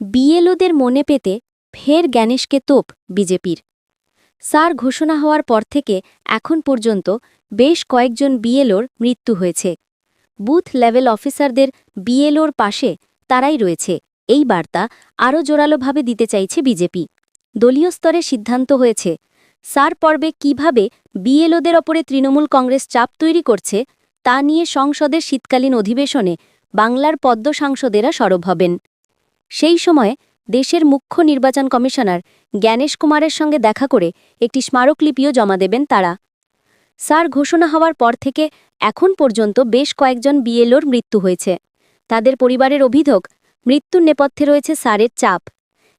বিএলওদের মনে পেতে ফের জ্ঞানেশকে তোপ বিজেপির। সার ঘোষণা হওয়ার পর থেকে এখন পর্যন্ত বেশ কয়েকজন বিএলওর মৃত্যু হয়েছে। বুথ লেভেল অফিসারদের বিএলওর পাশে তারাই রয়েছে, এই বার্তা আরও জোরালোভাবে দিতে চাইছে বিজেপি। দলীয় স্তরে সিদ্ধান্ত হয়েছে সার পর্বে কিভাবে বিএলওদের ওপরে তৃণমূল কংগ্রেস চাপ তৈরি করছে তা নিয়ে সংসদের শীতকালীন অধিবেশনে বাংলার পদ্ম সাংসদেরা সরব হবেন। সেই সময়ে দেশের মুখ্য নির্বাচন কমিশনার জ্ঞানেশ কুমারের সঙ্গে দেখা করে একটি স্মারকলিপিও জমা দেবেন তারা। সার ঘোষণা হওয়ার পর থেকে এখন পর্যন্ত বেশ কয়েকজন বিএলওর মৃত্যু হয়েছে। তাদের পরিবারের অভিযোগ, মৃত্যুর নেপথ্যে রয়েছে সারের চাপ।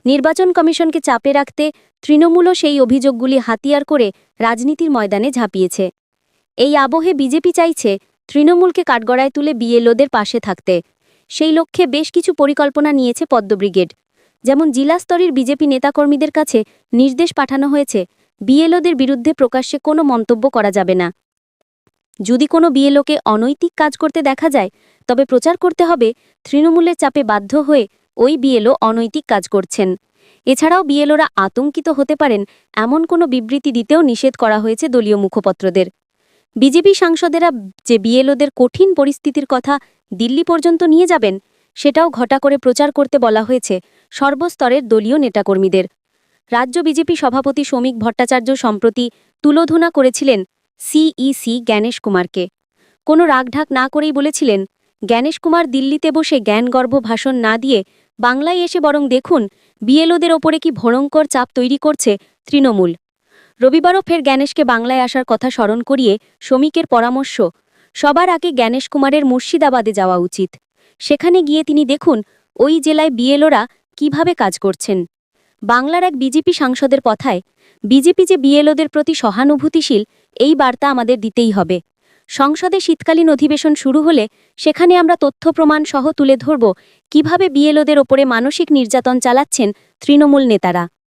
নির্বাচন কমিশনকে চাপে রাখতে তৃণমূলও সেই অভিযোগগুলি হাতিয়ার করে রাজনীতির ময়দানে ঝাঁপিয়েছে। এই আবহে বিজেপি চাইছে তৃণমূলকে কাঠগড়ায় তুলে বিএলওদের পাশে থাকতে। সেই লক্ষ্যে বেশ কিছু পরিকল্পনা নিয়েছে পদ্ম ব্রিগেড। যেমন জেলা স্তরের বিজেপি নেতাকর্মীদের কাছে নির্দেশ পাঠানো হয়েছে বিএলওদের বিরুদ্ধে প্রকাশ্যে কোনো মন্তব্য করা যাবে না। যদি কোনো বিএলওকে অনৈতিক কাজ করতে দেখা যায় তবে প্রচার করতে হবে তৃণমূলের চাপে বাধ্য হয়ে ওই বিএলও অনৈতিক কাজ করছেন। এছাড়াও বিএলওরা আতঙ্কিত হতে পারেন এমন কোনো বিবৃতি দিতেও নিষেধ করা হয়েছে দলীয় মুখপত্রদের। বিজেপি সাংসদেরা যে বিএলওদের কঠিন পরিস্থিতির কথা দিল্লি পর্যন্ত নিয়ে যাবেন সেটাও ঘটা করে প্রচার করতে বলা হয়েছে সর্বস্তরের দলীয় নেতাকর্মীদের। রাজ্য বিজেপি সভাপতি শ্রমিক ভট্টাচার্য সম্প্রতি তুলোধনা করেছিলেন সিইসি জ্ঞানেশ কুমারকে। কোনো রাগঢাক না করেই বলেছিলেন, জ্ঞানেশ কুমার দিল্লিতে বসে জ্ঞানগর্ভ ভাষণ না দিয়ে বাংলায় এসে বরং দেখুন বিএলওদের ওপরে কি ভয়ঙ্কর চাপ তৈরি করছে তৃণমূল। রবিবারও ফের জ্ঞানেশকে বাংলায় আসার কথা স্মরণ করিয়ে শ্রমিকের পরামর্শ, সবার আগে জ্ঞানেশ কুমারের মুর্শিদাবাদে যাওয়া উচিত। সেখানে গিয়ে তিনি দেখুন ওই জেলায় বিএলওরা কিভাবে কাজ করছেন। বাংলার এক বিজেপি সাংসদের কথায়, বিজেপি যে বিএলওদের প্রতি সহানুভূতিশীল এই বার্তা আমাদের দিতেই হবে। সংসদে শীতকালীন অধিবেশন শুরু হলে সেখানে আমরা তথ্য প্রমাণ সহ তুলে ধরব কিভাবে বিএলওদের ওপরে মানসিক নির্যাতন চালাচ্ছেন তৃণমূল নেতারা।